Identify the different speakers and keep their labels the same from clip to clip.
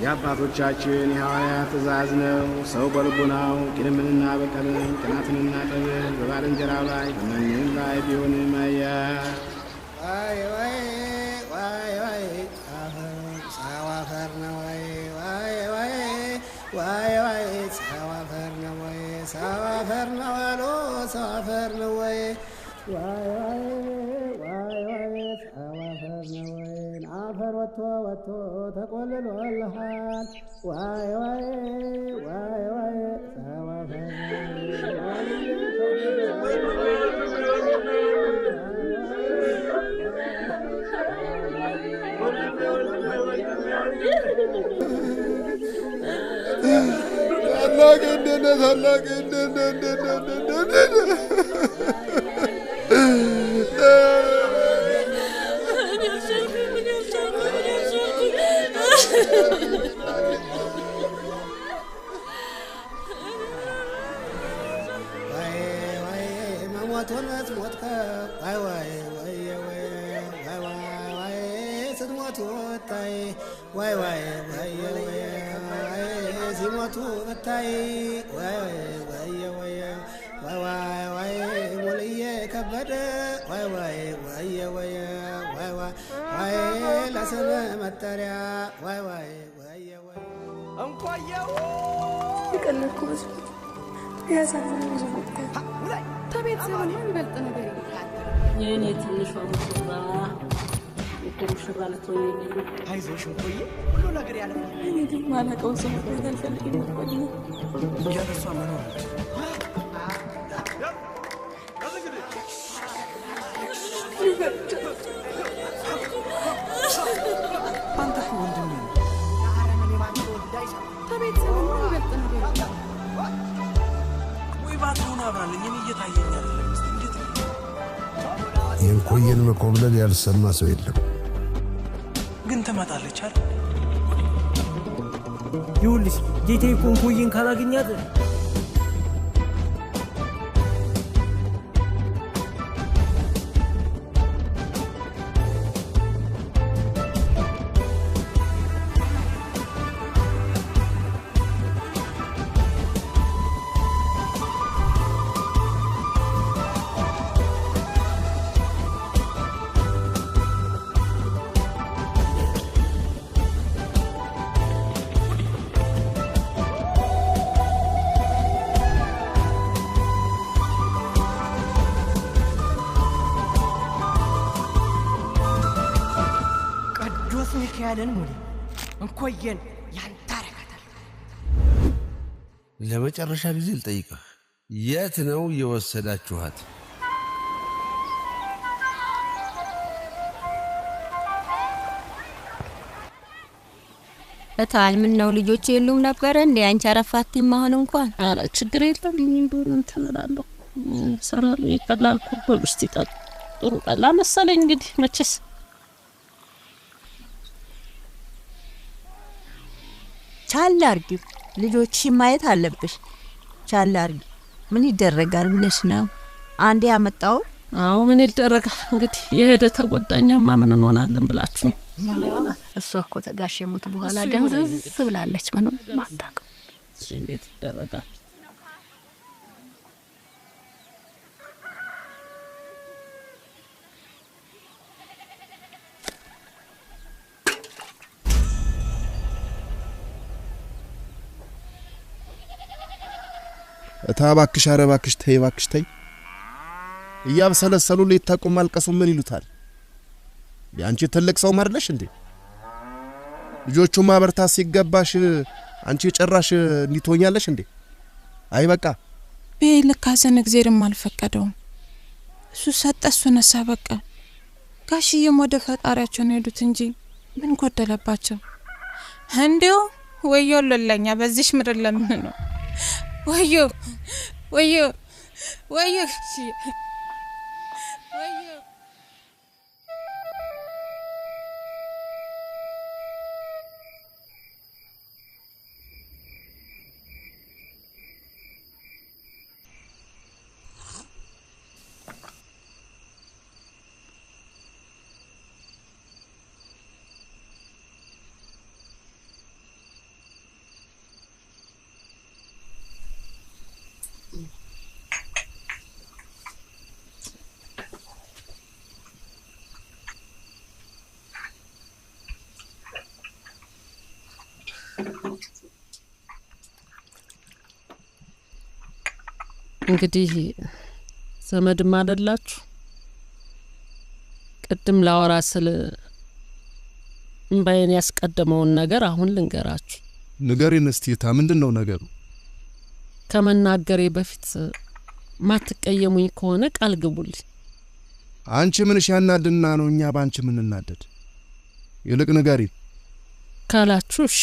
Speaker 1: የአባቶቻችን የሐዋርያት ትእዛዝ ነው። ሰው በልቡናው ቂምንና በቀልን ቅናትንና ጠብን በባልንጀራው ላይ በማንም ላይ ቢሆንም አያ ዋይ ዋይ ዋይ ዋይ ሰው አፈር ነው ወይ ዋይ ዋይ ዋይ ዋይ ሰው አፈር ነው ወይ ሰው አፈር ነው አሉ ሰው አፈር ነው ወይ ዋይ ዋይ ዋይ ዋይ ሰው አፈር ነው ወይ አፈር ወጥቶ ተቆልሎልሃል ዋይ ዋይ ዋይ ዋይ ሰው አፈር ዋይ ዋይ ዋይ ሲሞቱ ብታይ ዋይ ዋይ ዋይ ዋይ ዋይ ሙልዬ ከበደ ዋይ ዋይ ዋይ ዋይ ዋይ ዋይ ለስም መጠሪያ ዋይ ዋይ ዋይ ዋይ እንኳየው ይቀልኩ ብዙ ያሳዝናል ብዙ ተቤተሰብ ነው የሚበልጥ ነገር የኔ ትንሿ ሙሽራ ሽራለት ወይ አይዞሽ እንቆይ ሁሉ ነገር ያለ እኔ ግን ማለቀው ሰው አልፈልግም እንቆይ ያለሷ መኖር አንተ ወንድም ነው አረመኔ ማንቶ ዳይሳ ተቤተሰብ ነው የሚበልጥ ነገር ወይ ባትሆና ባለኝ እኔ እየታየኝ አይደለም እስቲ እንዴት
Speaker 2: የንቆየን መቆብለል ያልሰማ ሰው የለም
Speaker 3: ግን ተመጣለች አይደል ይውልሽ ጌቴ ኮንኮይን ካላገኛት
Speaker 4: ሚካኤልን ሙሉ እንቆየን ያንታረጋታል
Speaker 2: ለመጨረሻ ጊዜ ልጠይቅህ የት ነው የወሰዳችኋት
Speaker 5: እታል ምን ነው ልጆች የሉም ነበር እንዴ አንቺ አረፋቲ ማሆን እንኳን
Speaker 6: አረ ችግር የለም ምን ተነላለው ሰራሉ ይቀላል ኩል ውስጥ ይጣል ጥሩ ቀላ መሰለኝ እንግዲህ መቼስ
Speaker 5: ቻል አርጊ ልጆች ማየት አለብሽ ቻል አርጊ ምን ይደረጋል ብለሽ ነው አንዴ ያመጣው
Speaker 6: አው ምን ይደረጋል እንግዲህ የሄደ ተጎዳኛማ ምን እንሆናለን ብላችሁ
Speaker 7: እሷ እኮ ተጋሽ የሞት በኋላ ደንዝዝ ብላለች ምንም ማታውቅ
Speaker 6: እንዴት ይደረጋል
Speaker 8: እታባክሽ አረባክሽ ተይ ባክሽ ተይ እያብሰለሰሉ ለይታቆም ማልቀሱ ምን ይሉታል ያንቺ ትልቅ ሰው ማርለሽ እንዴ ልጆቹ ማበርታ ሲገባሽ አንቺ ጨራሽ እንዲቶኛለሽ እንዴ አይ በቃ
Speaker 9: በልካዘን እግዚአብሔርም አልፈቀደው እሱ ሰጠሱ ነሳ በቃ ጋሽዬም ወደ ፈጣሪያቸው ነው ሄዱት እንጂ ምን ጎደለባቸው እንዴው ወዮልለኛ በዚሽ ምድር ለምን ነው ወዮ ወዮ ወዮ ወዮ
Speaker 6: እንግዲህ ዘመድም አይደላችሁ ቅድም ላወራ ስለ እምባዬን ያስቀደመውን ነገር አሁን ልንገራችሁ
Speaker 8: ንገሪን እስቲ ምንድነው ነገሩ
Speaker 6: ከመናገሬ በፊት ማትቀየሙኝ ከሆነ ቃል ግቡልኝ
Speaker 8: አንቺ ምንሽ ያናድና ነው እኛ ባንቺ ምን እናደድ ይልቅ ንገሪን
Speaker 6: ካላችሁሽ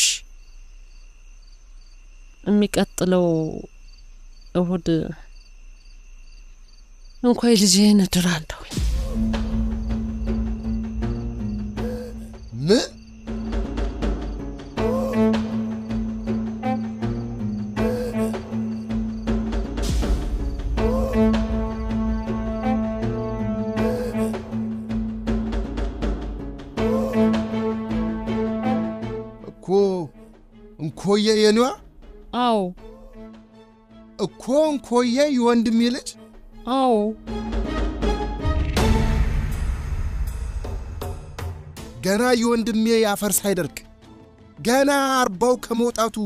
Speaker 6: የሚቀጥለው እሁድ እንኳን ልጄን እድራለሁ
Speaker 8: ምን እንኮየ የኔዋ
Speaker 6: አው
Speaker 8: እኮ እንኮየ ይወንድም ይልጅ
Speaker 6: አው
Speaker 8: ገና ይወንድም ያፈር ሳይደርክ ገና 40 ከመውጣቱ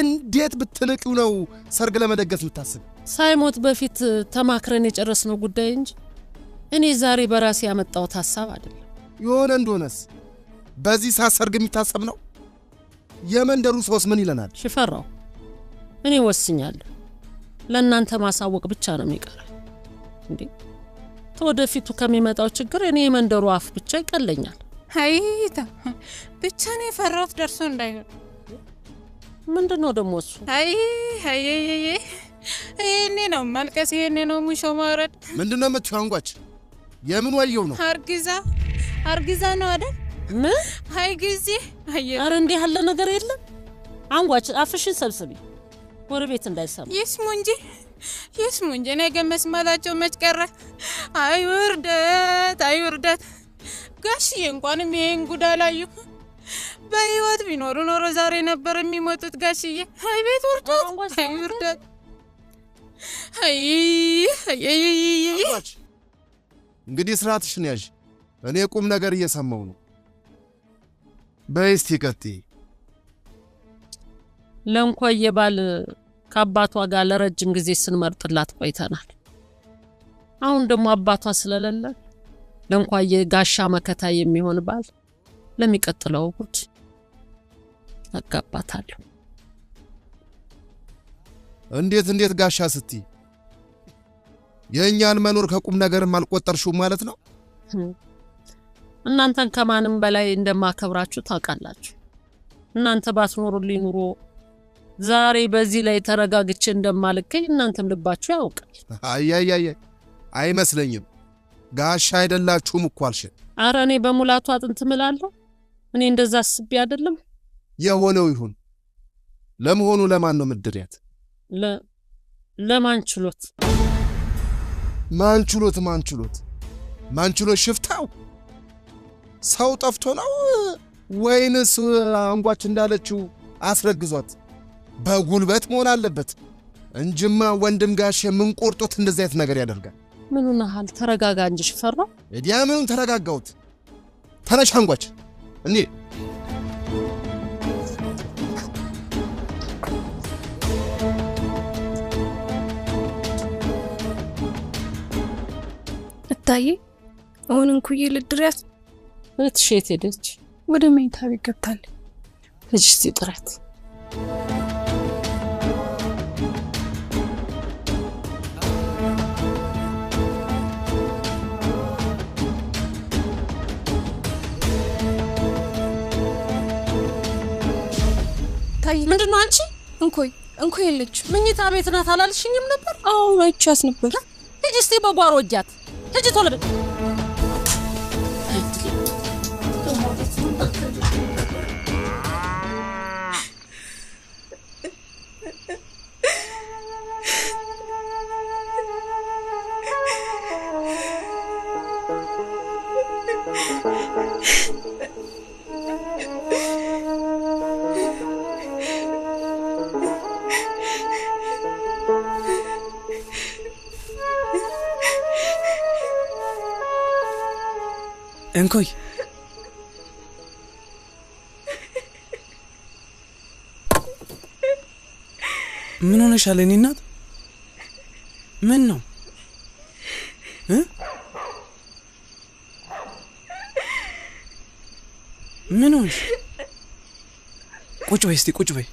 Speaker 8: እንዴት ብትነቂው ነው ሰርግ ለመደገስ ምታስብ
Speaker 6: ሳይሞት በፊት ተማክረን የጨረስነው ጉዳይ እንጂ እኔ ዛሬ በራሴ ያመጣው ሐሳብ አይደለም
Speaker 8: የሆነ እንደሆነስ በዚህ ሰርግ የሚታሰብ ነው የመንደሩ ሰውስ ምን ይለናል
Speaker 6: ሽፈራው እኔ ወስኛለሁ ለእናንተ ማሳወቅ ብቻ ነው የሚቀረው እንዴ ተወደፊቱ ከሚመጣው ችግር እኔ የመንደሩ አፍ ብቻ ይቀለኛል
Speaker 9: አይታ ብቻ ነው ፈራውት ደርሶ እንዳይሆን
Speaker 6: ምንድነው ደሞ እሱ
Speaker 9: አይ እኔ ነው ማልቀስ እኔ ነው ሙሾ ማውረድ
Speaker 8: ምንድነው መጥቷንጓች የምን ወልየው ነው
Speaker 9: አርጊዛ ነው አይደል
Speaker 6: ምን
Speaker 9: አይ ጊዜ
Speaker 6: አረ እንዴ ያለ ነገር የለም አንጓች አፍሽን ሰብስቢ ወርቤት እንዳይሰማ
Speaker 9: ይስሙ እንጂ ነገ መስማታቸው መች ቀረ አይ ውርደት ጋሽዬ እንኳንም ይሄን ጉዳላዩ በህይወት ቢኖሩ ኖሮ ዛሬ ነበር የሚሞቱት ጋሽዬ አይ ቤት ውርደት አይ
Speaker 8: እንግዲህ ስራትሽን ያዥ እኔ ቁም ነገር እየሰማው ነው በስቲ ቀጥ
Speaker 6: ለንቆየ ባል ከአባቷ ጋር ለረጅም ጊዜ ስንመርጥላት ቆይተናል አሁን ደግሞ አባቷ ስለሌለ ለንቆየ ጋሻ መከታ የሚሆን ባል ለሚቀጥለው እሁድ አጋባታለሁ
Speaker 8: እንዴት ጋሻ ስቲ የኛን መኖር ከቁም ነገር ማልቆጠርሽው ማለት ነው
Speaker 6: እናንተን ከማንም በላይ እንደማከብራችሁ ታውቃላችሁ እናንተ ባትኖሩልኝ ኑሮ ዛሬ በዚህ ላይ ተረጋግቼ እንደማልከኝ እናንተም ልባችሁ ያውቃል
Speaker 8: አይ አይመስለኝም ጋሻ አይደላችሁም እኮ አልሽ
Speaker 6: አረ እኔ በሙላቱ አጥንት እምላለሁ እኔ እንደዛ አስቤ አይደለም
Speaker 8: የሆነው ይሁን ለመሆኑ ለማን ነው ምድሪያት
Speaker 6: ለማንችሎት
Speaker 8: ማንችሎት ሽፍታው ሰው ጠፍቶ ነው ወይንስ አንጓች እንዳለችው አስረግዟት በጉልበት መሆን አለበት እንጅማ ወንድም ጋሽ ምን ቆርጦት እንደዚህ አይነት ነገር ያደርጋል
Speaker 6: ምኑን ሀል ተረጋጋ እንጂ ሽፈራ
Speaker 8: እዲያ ምኑን ተረጋጋውት ተነሽ አንጓች እኔ
Speaker 7: እታዬ አሁን እንኩዬ ልድሪያት
Speaker 6: እትሼት ሄደች
Speaker 7: ወደ መኝታ ቤት ገብታለች
Speaker 6: እጅ ጥራት ምንድነው አንቺ
Speaker 7: እንኮይ ልጅ
Speaker 6: መኝታ ቤት ናት አላልሽኝም ነበር
Speaker 7: አዎ አይቻስ ነበር
Speaker 6: ሂጂ እስቲ በጓሮ ወጃት ሂጂ ቶሎ በል
Speaker 3: እንኮይ ምን ሆነሻል? እኔ እናት ምን ነው ምን ሆንሽ? ቁጭ በይ እስቲ ቁጭ በይ።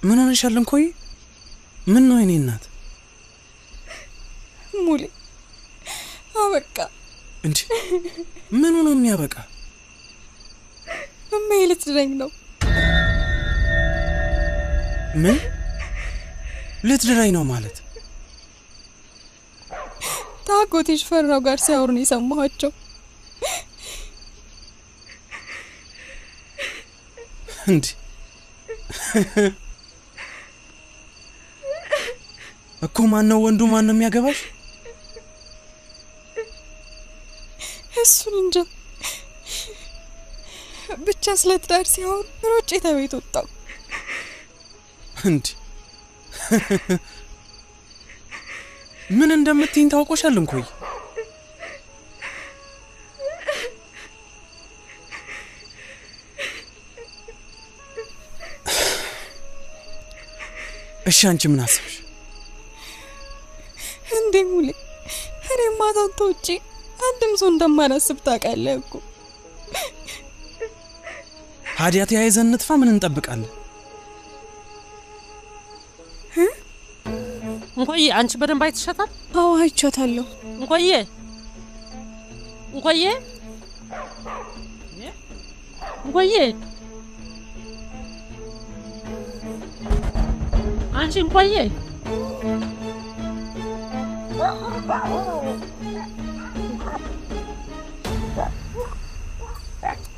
Speaker 3: ምን ሆነሻል እንኮይ? ምን ነው የኔ እናት?
Speaker 9: ሙሌ አበቃ
Speaker 3: እንዴ? ምን ነው የሚያበቃ?
Speaker 9: እማዬ ልትድረኝ ነው።
Speaker 3: ምን ልትድረኝ ነው ማለት?
Speaker 9: ታጎቴሽ ፈራው ጋር ሲያወሩ ነው የሰማኋቸው።
Speaker 3: እንዴ እኮ ማን ነው ወንዱ? ማን ነው የሚያገባሽ?
Speaker 9: እሱን እንጃ ብቻ ስለ ትዳር ሲያወሩ ሮጬ ተቤት ወጣሁ።
Speaker 3: እንዴ ምን እንደምትይኝ ታውቆሻል እንኮይ? እሺ አንቺ ምን አሰብሽ?
Speaker 9: እንዴ ሙሌ እኔ ማታውን ተውጪ አንድም ሰው እንደማላስብ ታውቃለህ እኮ።
Speaker 3: ታዲያ ተያይዘን እንጥፋ። ምን እንጠብቃለን?
Speaker 6: እንቆይ አንቺ በደንብ አይተሻታል?
Speaker 9: አዎ አይቻታለሁ።
Speaker 6: እንቆይ እንቆይ እንቆይ አንቺ እንቆይ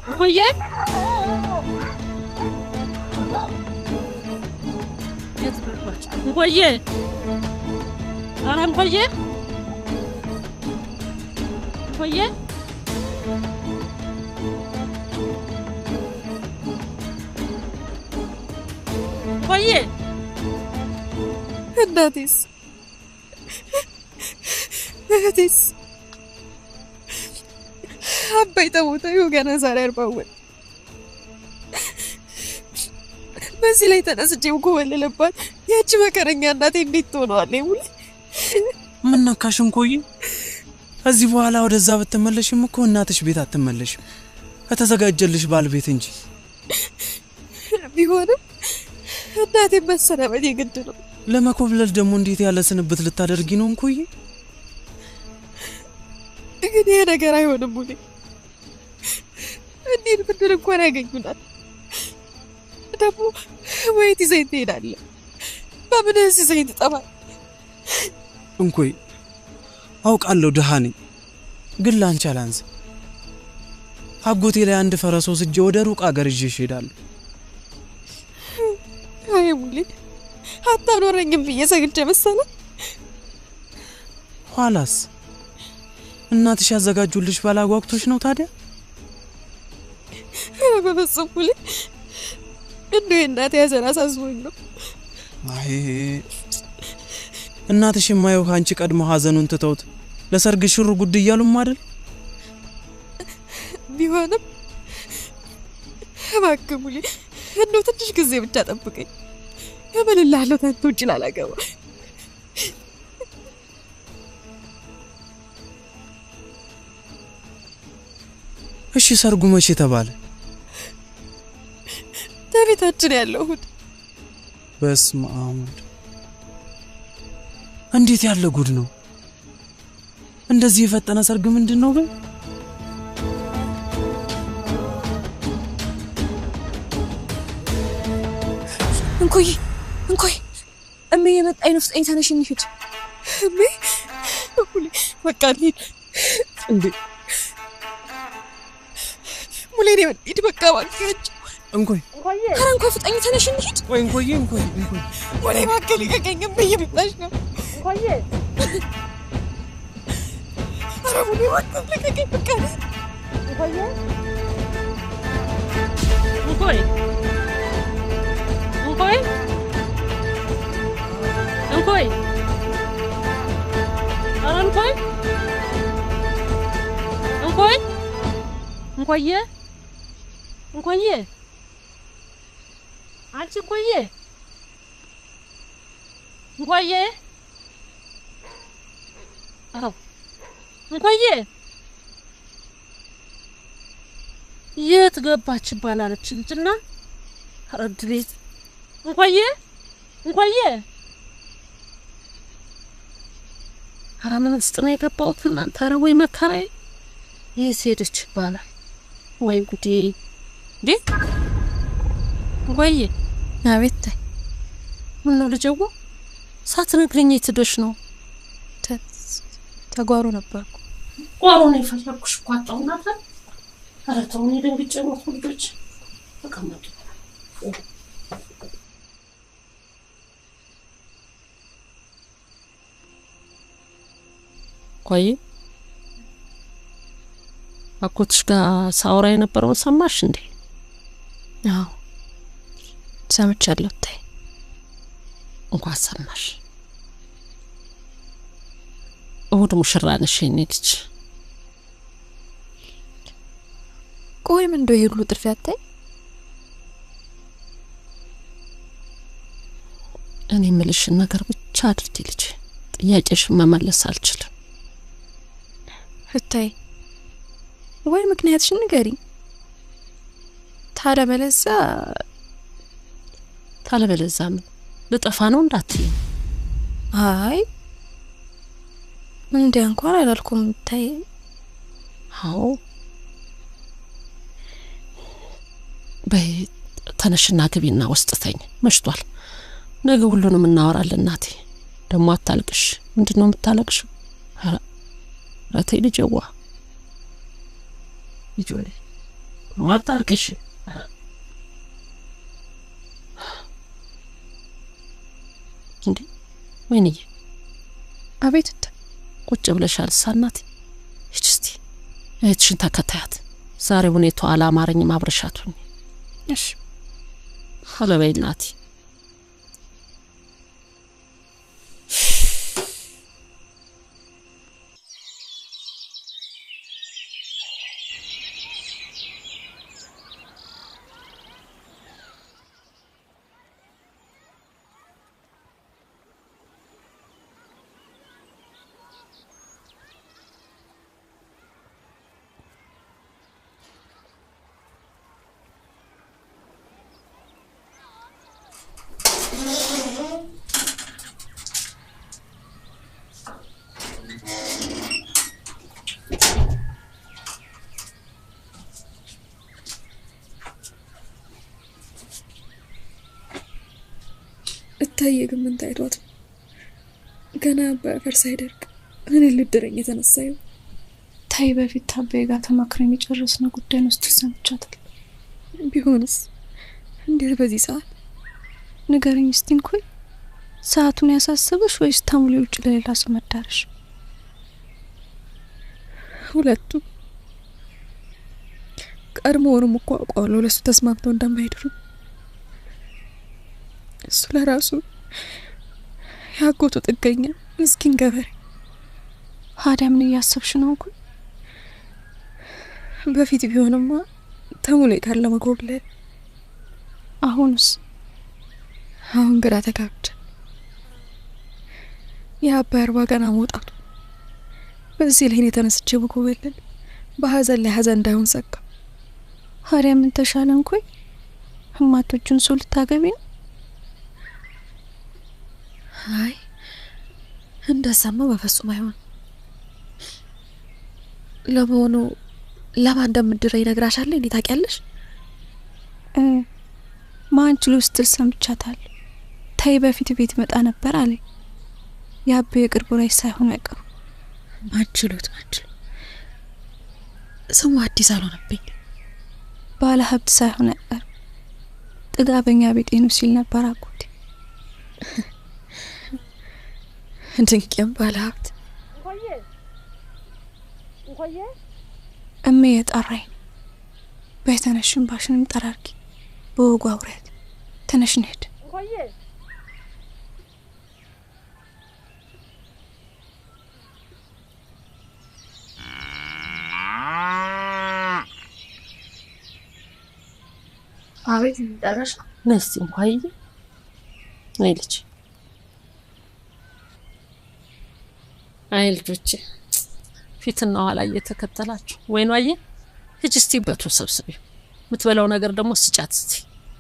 Speaker 6: እንቆይ እንቆይ አራም እንቆይ እንቆይ እንቆይ
Speaker 9: እናቴስ እህቴስ አባይ ተሞተ ገና ዛሬ 40 በዚህ ላይ ተነስቼው ኮበለለባት ያቺ መከረኛ እናቴ እንዴት ትሆናለች? ሙሌ
Speaker 3: ምን ነካሽ እንቆይ? እዚህ በኋላ ወደዛ ብትመለሽም እኮ እናትሽ ቤት አትመለሽም፣ ከተዘጋጀልሽ ባልቤት እንጂ።
Speaker 9: ቢሆንም እናቴ መሰናበት የግድ ነው።
Speaker 3: ለመኮብለል ደግሞ እንዴት ያለ ስንብት ልታደርጊ ነው እንቆይ?
Speaker 9: ግን ይሄ ነገር አይሆንም ሙሌ። እንዴት ብድር እንኳን ያገኙናል። ደግሞ ወይት ይዘኝ ትሄዳለህ? በምን ይዘኝ ትጠፋል?
Speaker 3: እንቆይ አውቃለሁ ደሃ ነኝ፣ ግን ላንቺ አላንስ። አጎቴ ላይ አንድ ፈረስ ወስጄ ወደ ሩቅ አገር ይዤሽ እሄዳለሁ።
Speaker 9: አይ ሙሌ አታኖረኝም ብዬ ሰግቼ መሰለህ።
Speaker 3: ኋላስ እናትሽ ያዘጋጁልሽ ባላጓግቶሽ ነው ታዲያ?
Speaker 9: በፍጹም ሙሌ እንዴ እናቴ ያዘና ሳስቦኝ ነው።
Speaker 3: አይ እናትሽ የማየው አንቺ ቀድሞ ሀዘኑን ትተውት ለሰርግ ሽሩ ጉድ እያሉም አይደል?
Speaker 9: ቢሆንም እባክህ ሙሌ እንደው ትንሽ ጊዜ ብቻ ጠብቀኝ። እምልልሃለሁ ታንተ ውጭ ላላገባ።
Speaker 3: እሺ ሰርጉ መቼ ተባለ?
Speaker 9: ተቤታችን ያለው እሑድ።
Speaker 3: በስመ አብ። እንዴት ያለ ጉድ ነው! እንደዚህ የፈጠነ ሰርግ ምንድነው ግን?
Speaker 9: እንቆይ እንቆይ እምዬ የመጣኝ ነው። ፍጠኝ ተነሽ እንሂድ። እምዬ ሙሌ በቃ እንሂድ።
Speaker 3: እንዴ
Speaker 9: ሙሌ ነው እንሂድ በቃ እባክህ።
Speaker 3: እንቆይ
Speaker 9: ኧረ እንቆይ ፍጠኝ ተነሽ እንሂድ።
Speaker 3: ቆይ እንቆይ
Speaker 9: ሙሌ እባክህ ልቀቀኝ። እምዬ ብታሽ ነው።
Speaker 6: እንቆይ
Speaker 9: ኧረ ሙሌ እባክህ ልቀቀኝ በቃ።
Speaker 6: እንቆይ እንቆይ እንቆይ እንቆይ ኧረ እንቆይ እንቆይ እንቆይ እንቆይ አንቺ እንቆይ እንኳዬ አው እንኳዬ የት ገባች ባላለች እንትና ረድቤት እንኳዬ አራምን ስጥና የገባሁት እናንተ ኧረ ወይ መከራዬ የት ሄደች ይባላል ወይ ጉዴ እንዴ እንኳዬ
Speaker 9: አቤት
Speaker 6: ምን ነው ልጀው ሳትነግረኝ የት ሄደሽ ነው
Speaker 9: ተጓሮ ነበርኩ
Speaker 6: ጓሮ ነው የፈለኩሽ እኮ አጣሁናታ ኧረ ተውኝ ደንግጬ ነው ልጆች ተቀመጡ ቆይ አጎትሽ ጋር ሳውራ የነበረውን ሰማሽ እንዴ?
Speaker 9: አዎ ሰምቻለሁ። ታይ
Speaker 6: እንኳን ሰማሽ። እሑድ ሙሽራ ነሽ የኔ ልጅ።
Speaker 9: ቆይ ምን እንደው ይሄ ሁሉ ጥርፊያ ታይ?
Speaker 6: እኔ የምልሽን ነገር ብቻ አድርጊ ልጅ። ጥያቄሽን መመለስ አልችልም።
Speaker 9: እታይ ወይ ምክንያትሽን ንገሪኝ። ታለበለዛ
Speaker 6: ምን ልጠፋ ነው እንዳትዪ።
Speaker 9: አይ እንዴ እንኳን አላልኩም። ታይ
Speaker 6: አዎ በይ ተነሽና ግቢና ውስጥ ተኝ። መሽቷል። ነገ ሁሉንም እናወራለን። እናቴ ደግሞ አታልቅሽ። ምንድነው የምታለቅሽው? አቴ ልጅዋ ይጆሌ አታልቅሽ። እንዴ ወይኔ
Speaker 9: አቤት
Speaker 6: ቁጭ ብለሻል ሳናት? እቺ እህትሽን ተከታያት። ዛሬ ሁኔታው አላማረኝም። አብረሻቱኝ።
Speaker 9: እሺ
Speaker 6: ሀለበይ እናቴ።
Speaker 9: እታዬ ግን ምን ታይቷት ገና በፈር ሳይደርቅ እኔ ልድረኝ የተነሳየው? ታይ በፊት ታቤ ጋር ተማክረን የጨረስነው ጉዳይ ነው ስትል ሰምቻታል። ቢሆንስ እንዴት በዚህ ሰዓት? ንገረኝ እስቲ እንኳን ሰዓቱን ያሳስብሽ ወይስ ታሙሌ ውጭ ለሌላ ሰው መዳረሽ? ሁለቱ ቀድሞውንም እኮ አውቀዋለሁ ለሱ ተስማምተው እንደማይድሩ። እሱ ለራሱ ያጎቱ ጥገኛ ምስኪን ገበሬ። ታዲያ ምን እያሰብሽ ነው? እንኳን በፊት ቢሆንማ ተሙሌ ጋር ለመጎብለል። አሁንስ? አሁን ግራ ተጋብቼ የአባይ አርባ ገና መውጣቱ በዚህ ላይ የተነስቼ በኮበለል በሀዘን ላይ ሀዘን እንዳይሆን ሰጋ። ታዲያ ምን ተሻለ? እንኳን ህማቶቹን ሰው ልታገቢ ነው? አይ እንደሰማ በፍጹም አይሆን። ለመሆኑ ለማን እንደምድረ ይነግራሻል እንዴ? ታውቂያለሽ? ማንችሉ ስትል ሰምቻታለሁ። ታይ በፊት ቤት መጣ ነበር አለ። ያቤ የቅርቡ ላይ ሳይሆን አይቀሩ። ማንችሉት ስሙ አዲስ አልሆነብኝ። ባለ ሀብት ሳይሆን አይቀር ጥጋበኛ ቤጤ ነው ሲል ነበር አጎቴ። ድንቅም ባለ ሀብት እሜ የጠራኝ በተነሽን ባሽንም ጠራርጊ በወጉ አውሪያት። ተነሽ እንሂድ።
Speaker 6: አቤት ጠራሽ? ነስቲ እንኳን ነይ ልጅ አይ ልጆቼ ፊትና ኋላ እየተከተላችሁ ወይ ነው አየ ሂጂ እስቲ በቱ ሰብስቢ ምትበላው ነገር ደግሞ ስጫት እስቲ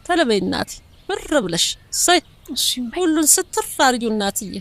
Speaker 6: ተለበይ እናቴ ብር ብለሽ ሳይ
Speaker 9: እሺ
Speaker 6: ሁሉን ስትር አርጊው እናትዬ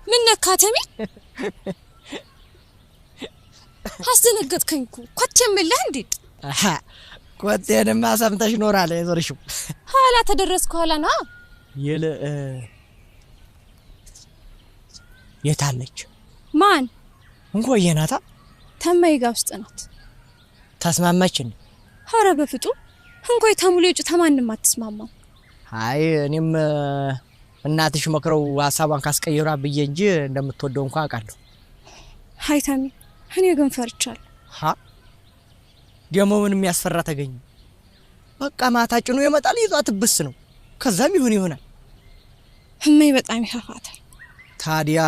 Speaker 9: ምን ነካተሚ አስደነገጥከኝ እኮ ኮቴም የለህ እንዴ
Speaker 4: ኮቴንማ ሰምተሽ ኖራለ የዞርሽው
Speaker 9: ኋላ ተደረስኩ ኋላ ና
Speaker 4: የለ የታለች
Speaker 9: ማን
Speaker 4: እንቆየ ናታ
Speaker 9: ተማይ ጋር ውስጥ ናት
Speaker 4: ተስማማችን
Speaker 9: ሐረ በፍጡ እንቆይ ተሙሉ እጭ ተማንም አትስማማው
Speaker 4: አይ እኔም እናትሽ መክረው ሐሳቧን ካስቀየራ ብዬ እንጂ እንደምትወደው እንኳን አውቃለሁ
Speaker 9: ሃይታሚ እኔ ግን ፈርቻለሁ
Speaker 4: ሀ ደሞ ምን የሚያስፈራ ተገኘ በቃ ማታ ጭኑ ይመጣል ይዟት ብስ ነው ከዛም ይሆናል
Speaker 9: እመይ በጣም ይከፋታል
Speaker 4: ታዲያ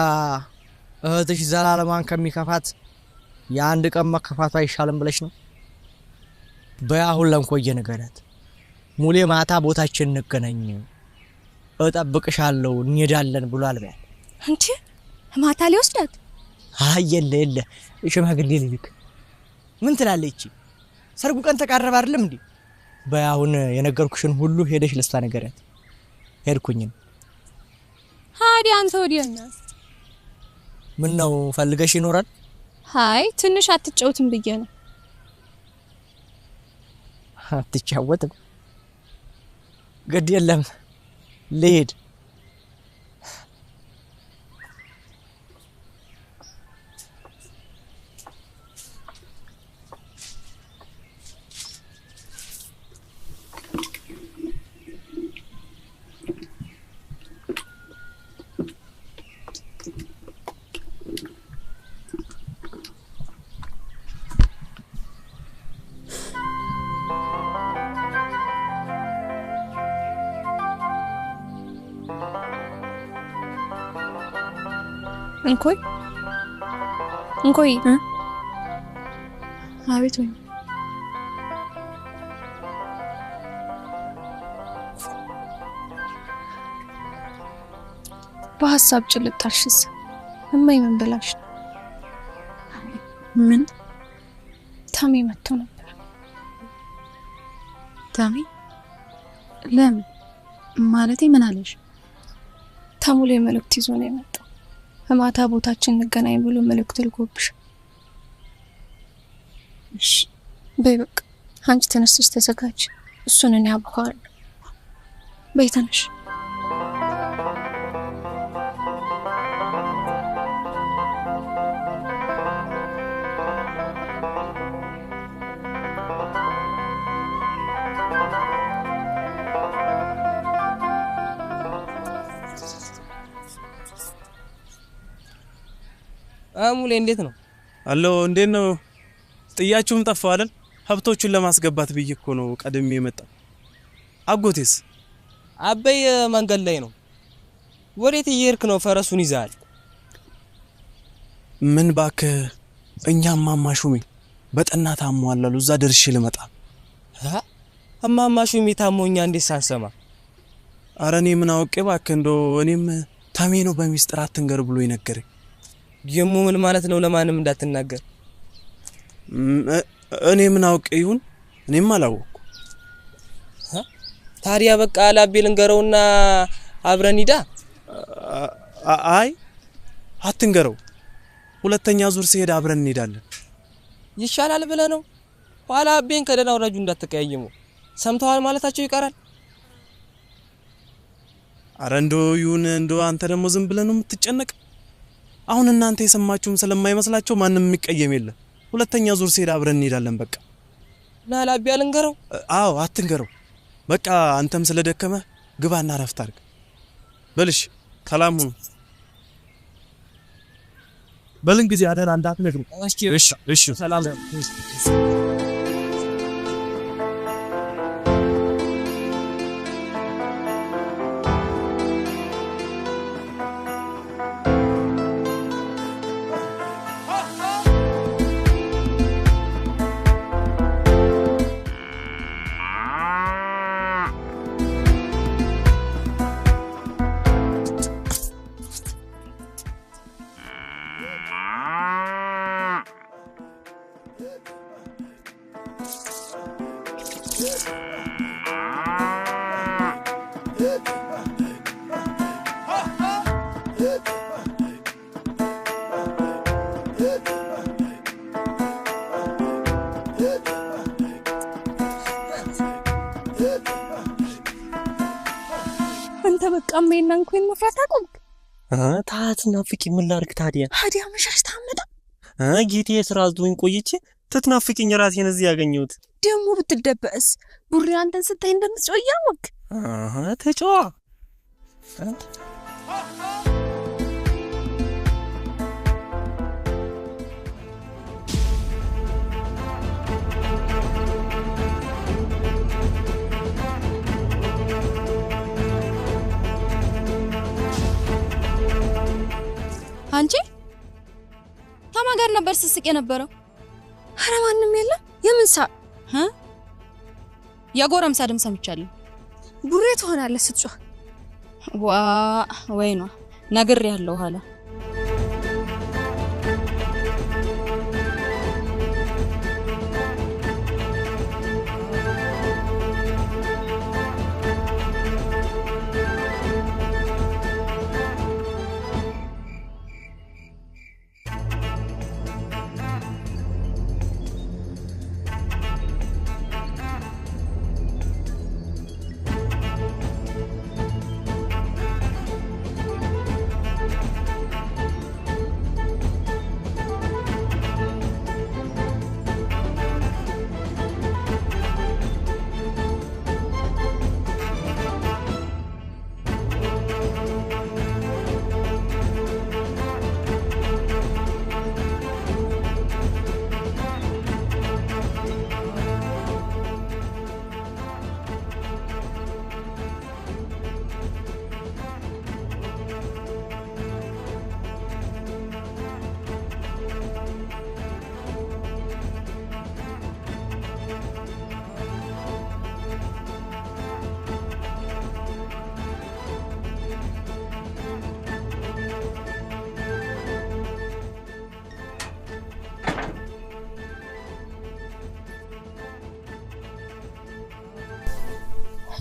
Speaker 4: እህትሽ ዘላለማን ከሚከፋት የአንድ ቀን መከፋቷ አይሻልም ብለሽ ነው በያሁን ለንቆየ ነገራት ሙሌ ማታ ቦታችን እንገናኝ እጠብቅሻለሁ እንሄዳለን ብሏል በያ
Speaker 9: እንዴ ማታ ሊወስዳት
Speaker 4: አየለ የለ ሽማግሌ ልልክ ምን ትላለች ሰርጉ ቀን ተቃረበ አይደለም እንዴ በያሁን የነገርኩሽን ሁሉ ሄደሽ ለስታ ነገራት ሄድኩኝ
Speaker 9: ሃዲ አንተ ወዲያና
Speaker 4: ምን ነው ፈልገሽ ይኖራል
Speaker 9: ሃይ ትንሽ አትጫውትም ብዬ ነው
Speaker 4: አትጫወትም ግድ የለም ልሄድ
Speaker 9: እንቆይ አቤት ወይ በሐሳብ ጭልጣልሽስ እማይ ምን ብላሽ
Speaker 7: ምን
Speaker 9: ታሚ መጥቶ ነበር
Speaker 7: ታሚ ለምን ማለቴ ምን አለሽ
Speaker 9: ታሙሌ መልእክት ይዞ ነው የመጣው ማታ ቦታችን እንገናኝ ብሎ መልእክት ልኮብሽ እሺ በይበቅ አንቺ ተነስተሽ ተዘጋጅ እሱን እኔ አብኋል በይተነሽ
Speaker 10: አሙሌ እንዴት ነው
Speaker 3: አሎ እንዴት ነው ጥያችሁም ጠፋው አይደል ሀብቶቹን ለማስገባት ብዬ ነው ቀድሜ የመጣው አጎቴስ
Speaker 10: አበይ መንገድ ላይ ነው ወዴት እየሄድክ ነው ፈረሱን ይዛል
Speaker 3: ምን ባክ እኛም ማማሹሚ በጠና ታሟላሉ እዛ ደርሼ ልመጣ
Speaker 10: ማማሹሚ ታሞኛ እንዴት ሳንሰማ
Speaker 3: አረኔ ምን አውቄ ባክ እንደው እኔም ታሜ ነው በሚስጥር አትንገር ብሎ ይነገረኝ
Speaker 10: ደሞ ምን ማለት ነው ለማንም እንዳትናገር
Speaker 3: እኔ ምን አውቄ ይሁን እኔም አላወኩ
Speaker 10: ታዲያ በቃ ላቤል እንገረውና አብረን ሂዳ
Speaker 3: አይ አትንገረው ሁለተኛ ዙር ሲሄድ አብረን እንሄዳለን
Speaker 10: ይሻላል ብለ ነው ኋላ አቤን ከደና ወራጁ እንዳትቀያየሙ ሰምተዋል ማለታቸው ይቀራል
Speaker 3: አረንዶ ይሁን እንዶ አንተ ደሞ ዝም ብለ ነው የምትጨነቅ አሁን እናንተ የሰማችሁም ስለማይመስላችሁ ማንንም የሚቀየም የለም ሁለተኛ ዙር ሲሄድ አብረን እንሄዳለን በቃ
Speaker 10: ና ላቤል እንገረው
Speaker 3: አዎ አትንገረው በቃ አንተም ስለደከመ ግባና ረፍት አድርግ። በልሽ ሰላም ሁኑ። በልን ጊዜ አደራ እንዳትነግሩ። እሺ ሰላም
Speaker 9: አንተ በቃ ምን እንኳን መፍራት አቆም።
Speaker 10: ታትና ፍቂ ምን ላርግ ታዲያ?
Speaker 9: ታዲያ መሻሽ ታመጣ
Speaker 10: ጌቴ ስራ አዝዶኝ ቆይቼ ትትናፍቂኝ ራሴን እዚህ ያገኘሁት።
Speaker 9: ደሞ ብትደበስ ቡሪ አንተን ስታይ እንደምትጮህ ያወቅ።
Speaker 10: ተጫዋ
Speaker 9: አንቺ ታማጋር ነበር ስስቅ የነበረው። ኧረ ማንንም የለም። የምን ሳ የጎረምሳ ድምፅ ሰምቻለሁ። ቡሬ ትሆናለህ ስትጮህ። ዋ ወይ ነው ነገር ያለው ኋላ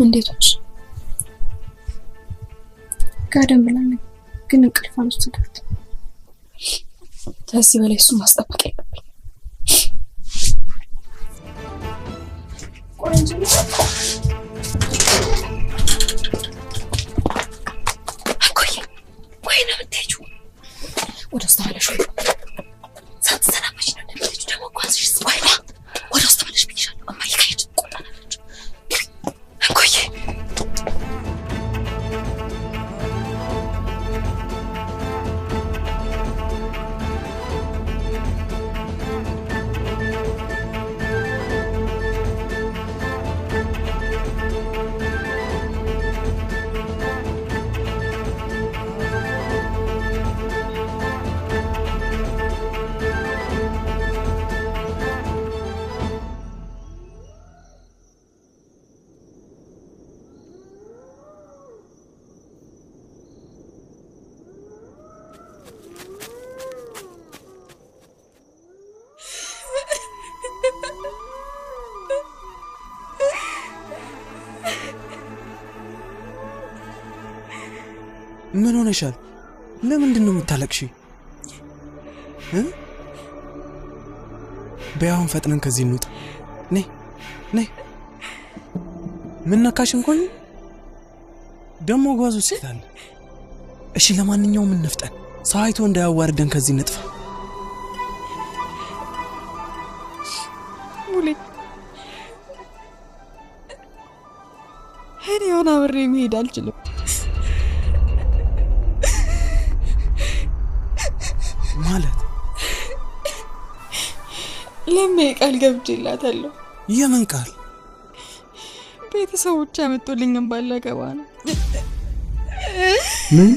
Speaker 9: እንዴቶች ጋደም ብላኝ ግን እንቅልፍ አልወሰዳት። ከዚህ በላይ እሱ ማስጠበቅ የለብኝ። ቆንጆ አቆይ ወይ ነው የምትሄጂው? ወደ ውስጥ ተመለሽ። ሳትሰናበች ነው የምትሄጂው? ደግሞ ጓዝሽ ስባይላ ወደ ውስጥ ተመለሽ ብዬሻለሁ። እማዬ ከሄድሽ ቆጣለች። አቆይ
Speaker 3: ምን ሆነሻል? ለምንድን ነው የምታለቅሺ? በያውን ፈጥነን ከዚህ እንውጣ። ነይ ነይ። ምን ነካሽ? እንኳን ደሞ ጓዙ ሲታል። እሺ ለማንኛውም እንፍጠን፣ ሰው አይቶ እንዳያዋርደን ከዚህ እንጥፋ።
Speaker 9: አሁን አብሬ መሄድ አልችልም።
Speaker 3: ማለት
Speaker 9: ለምን ቃል ገብቼላታለሁ?
Speaker 3: የምን ቃል?
Speaker 9: ቤተሰቦቿ አመጡልኝም ባላገባ ነው።
Speaker 3: ምን?